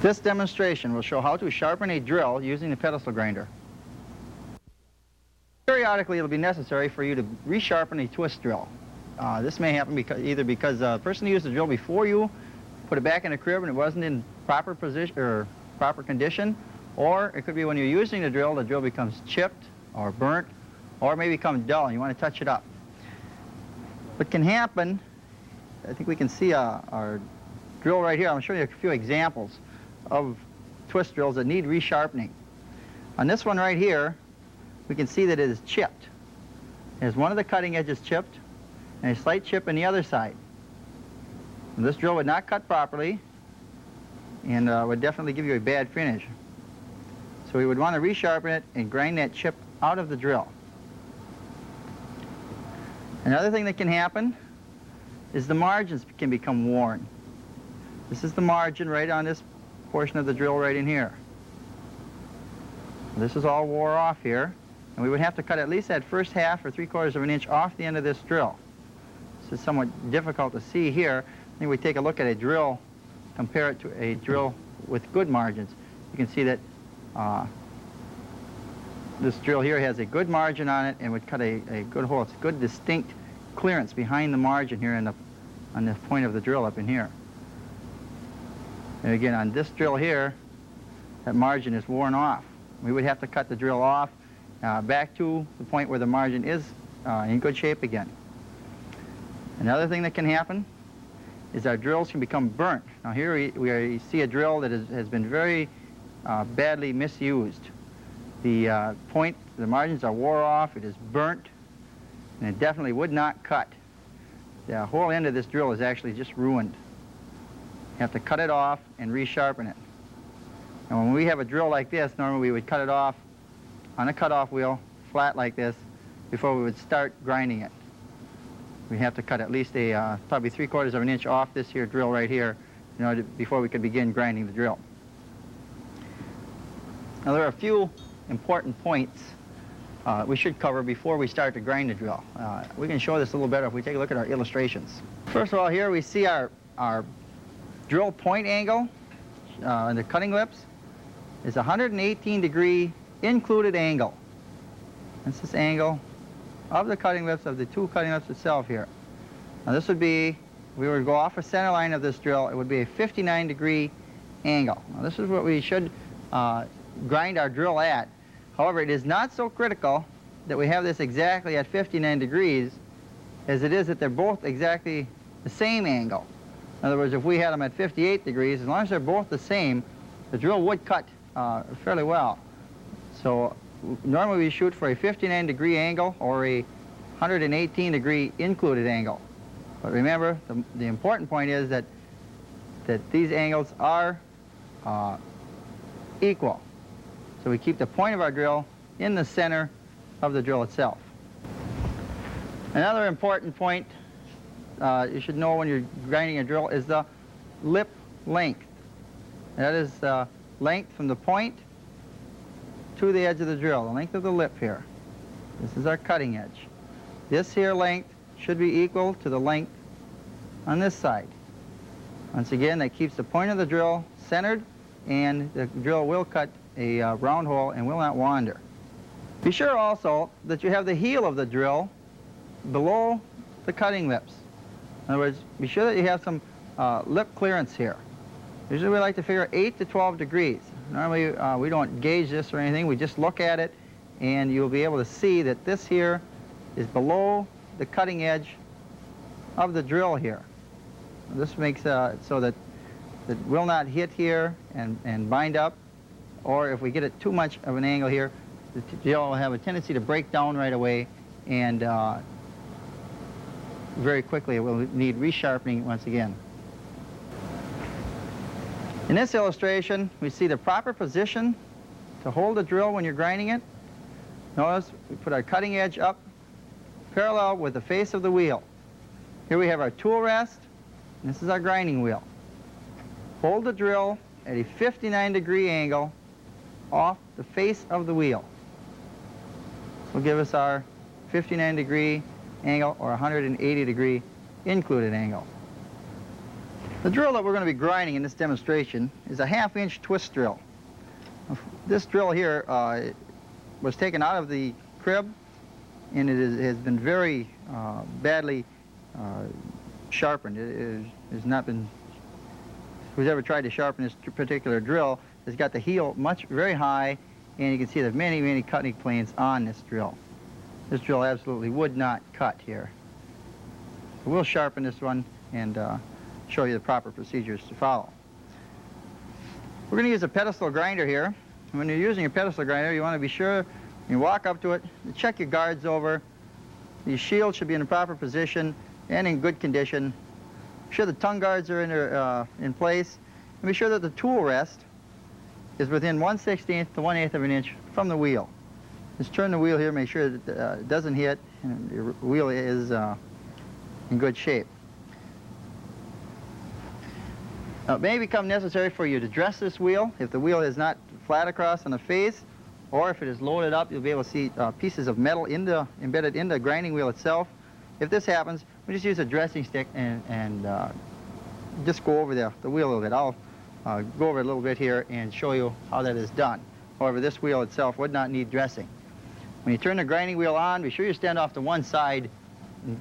This demonstration will show how to sharpen a drill using the pedestal grinder. Periodically, it will be necessary for you to resharpen a twist drill. This may happen either because the person who used the drill before you put it back in the crib and it wasn't in proper position or proper condition, or it could be when you're using the drill becomes chipped or burnt, or it may become dull and you want to touch it up. What can happen, I think we can see our drill right here. I'm showing you a few examples of twist drills that need resharpening. On this one right here, we can see that it is chipped. There's one of the cutting edges chipped and a slight chip in the other side. And this drill would not cut properly and would definitely give you a bad finish. So we would want to resharpen it and grind that chip out of the drill. Another thing that can happen is the margins can become worn. This is the margin right on this portion of the drill right in here. This is all wore off here, and we would have to cut at least that first half or 3/4 of an inch off the end of this drill. This is somewhat difficult to see here. I think we take a look at a drill, compare it to a drill with good margins. You can see that this drill here has a good margin on it and would cut a good hole. It's a good distinct clearance behind the margin here on the point of the drill up in here. And again, on this drill here, that margin is worn off. We would have to cut the drill off back to the point where the margin is in good shape again. Another thing that can happen is our drills can become burnt. Now here we see a drill that has been very badly misused. The the margins are wore off, it is burnt, and it definitely would not cut. The whole end of this drill is actually just ruined. You have to cut it off and resharpen it. And when we have a drill like this, normally we would cut it off on a cutoff wheel, flat like this, before we would start grinding it. We have to cut at least probably 3/4 of an inch off this here drill right here in order before we could begin grinding the drill. Now there are a few important points we should cover before we start to grind the drill. We can show this a little better if we take a look at our illustrations. First of all, here we see our drill point angle and the cutting lips is 118-degree included angle. That's this angle of the cutting lips, of the two cutting lips itself here. Now this would be, if we were to go off a center line of this drill, it would be a 59-degree angle. Now this is what we should grind our drill at. However, it is not so critical that we have this exactly at 59 degrees as it is that they're both exactly the same angle. In other words, if we had them at 58 degrees, as long as they're both the same, the drill would cut fairly well. So normally we shoot for a 59-degree angle or a 118-degree included angle. But remember, the important point is that these angles are equal. So we keep the point of our drill in the center of the drill itself. Another important point you should know when you're grinding a drill is the lip length. That is the length from the point to the edge of the drill, the length of the lip here. This is our cutting edge. This here length should be equal to the length on this side. Once again, that keeps the point of the drill centered, and the drill will cut a round hole and will not wander. Be sure also that you have the heel of the drill below the cutting lips. In other words, be sure that you have some lip clearance here. Usually we like to figure 8 to 12 degrees. Normally we don't gauge this or anything, we just look at it and you'll be able to see that this here is below the cutting edge of the drill here. This makes so that it will not hit here and bind up, or if we get it too much of an angle here, the drill will have a tendency to break down right away, and very quickly it will need resharpening once again. In this illustration, we see the proper position to hold the drill when you're grinding it. Notice we put our cutting edge up parallel with the face of the wheel. Here we have our tool rest, and this is our grinding wheel. Hold the drill at a 59-degree angle off the face of the wheel. This will give us our 59-degree angle or 180-degree included angle. The drill that we're going to be grinding in this demonstration is a 1/2-inch twist drill. This drill here was taken out of the crib, and it has been very badly sharpened. It has not been, who's ever tried to sharpen this particular drill has got the heel very high, and you can see there's many cutting planes on this drill. This drill absolutely would not cut here. So we'll sharpen this one and show you the proper procedures to follow. We're going to use a pedestal grinder here. When you're using a pedestal grinder, you want to be sure you walk up to it, you check your guards over. The shield should be in the proper position and in good condition. Be sure the tongue guards are in place. And be sure that the tool rest is within 1/16 to 1/8 of an inch from the wheel. Just turn the wheel here, make sure that it doesn't hit, and your wheel is in good shape. Now, it may become necessary for you to dress this wheel if the wheel is not flat across on the face, or if it is loaded up, you'll be able to see pieces of metal embedded in the grinding wheel itself. If this happens, we just use a dressing stick and just go over the wheel a little bit. I'll go over it a little bit here and show you how that is done. However, this wheel itself would not need dressing. When you turn the grinding wheel on, be sure you stand off to one side,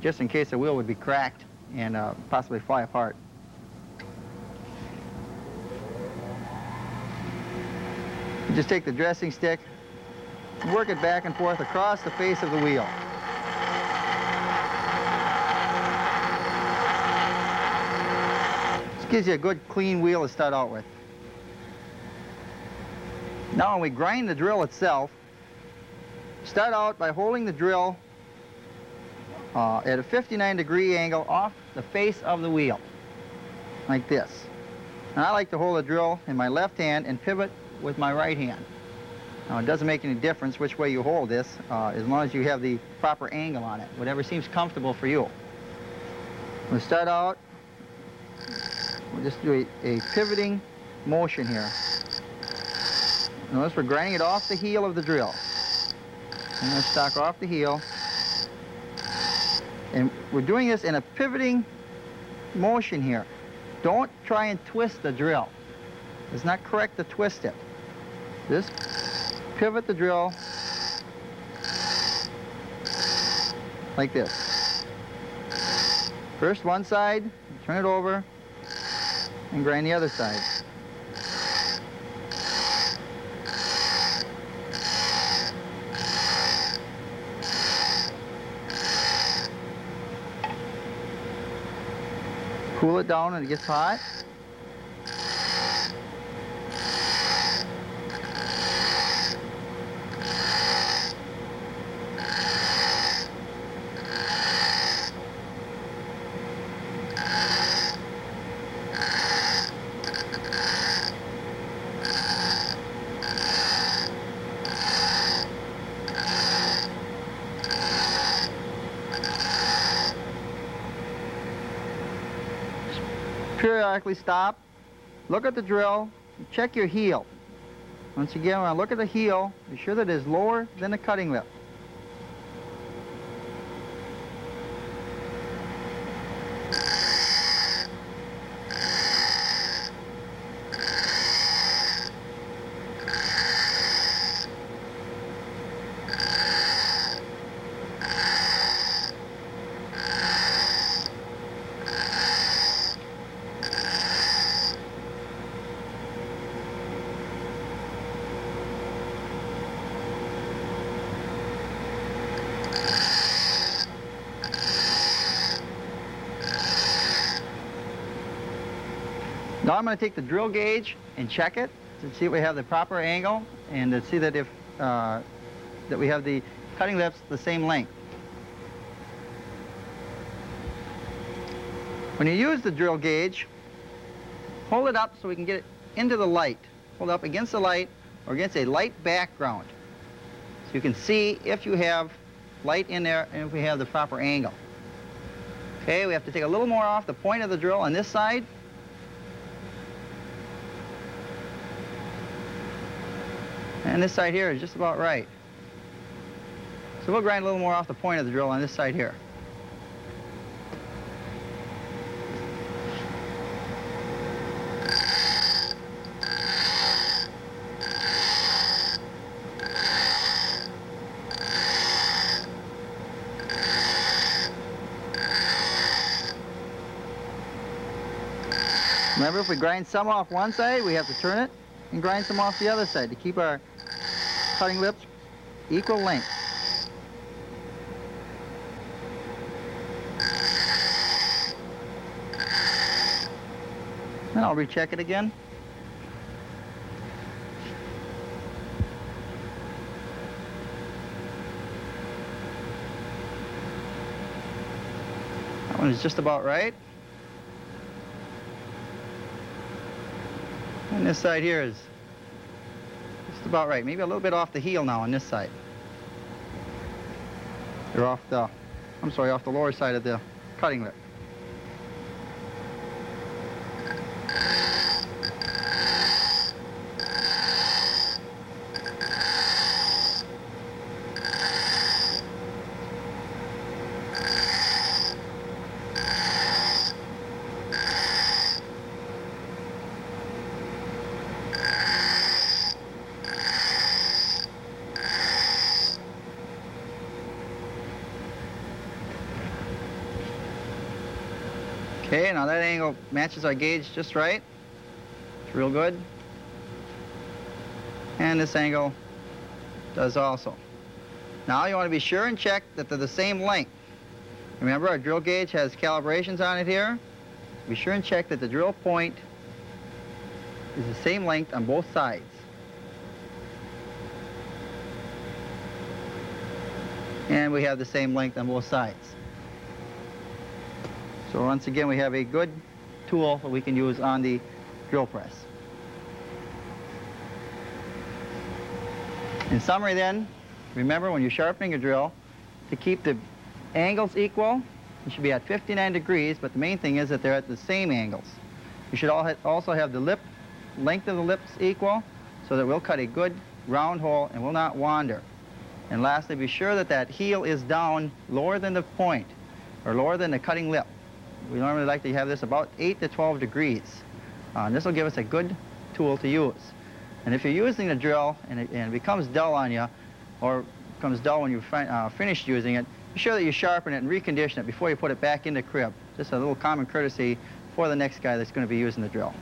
just in case the wheel would be cracked and possibly fly apart. You just take the dressing stick, work it back and forth across the face of the wheel. This gives you a good clean wheel to start out with. Now when we grind the drill itself, start out by holding the drill at a 59-degree angle off the face of the wheel, like this. And I like to hold the drill in my left hand and pivot with my right hand. Now, it doesn't make any difference which way you hold this, as long as you have the proper angle on it, whatever seems comfortable for you. We'll start out, we'll just do a pivoting motion here. Notice we're grinding it off the heel of the drill. I'm going to stock off the heel. And we're doing this in a pivoting motion here. Don't try and twist the drill. It's not correct to twist it. Just pivot the drill like this. First one side, turn it over, and grind the other side. Cool it down when it gets hot. Periodically stop, look at the drill, check your heel. Once again, when I look at the heel, be sure that it is lower than the cutting lip. Now I'm going to take the drill gauge and check it to see if we have the proper angle and to see that if that we have the cutting lips the same length. When you use the drill gauge, hold it up so we can get it into the light. Hold it up against the light or against a light background so you can see if you have light in there and if we have the proper angle. Okay, we have to take a little more off the point of the drill on this side. And this side here is just about right. So we'll grind a little more off the point of the drill on this side here. Remember, if we grind some off one side, we have to turn it and grind some off the other side to keep our cutting lips equal length. And I'll recheck it again. That one is just about right. And this side here is just about right. Maybe a little bit off the heel now on this side. Or off the, I'm sorry, off the lower side of the cutting lip. Okay, now that angle matches our gauge just right. It's real good. And this angle does also. Now you want to be sure and check that they're the same length. Remember, our drill gauge has calibrations on it here. Be sure and check that the drill point is the same length on both sides. And we have the same length on both sides. So once again, we have a good tool that we can use on the drill press. In summary then, remember when you're sharpening a drill, to keep the angles equal, you should be at 59 degrees, but the main thing is that they're at the same angles. You should also have the length of the lips equal, so that we'll cut a good round hole and will not wander. And lastly, be sure that that heel is down lower than the point, or lower than the cutting lip. We normally like to have this about 8 to 12 degrees. And this will give us a good tool to use. And if you're using the drill and it becomes dull on you, or becomes dull when you've finished using it, be sure that you sharpen it and recondition it before you put it back in the crib. Just a little common courtesy for the next guy that's going to be using the drill.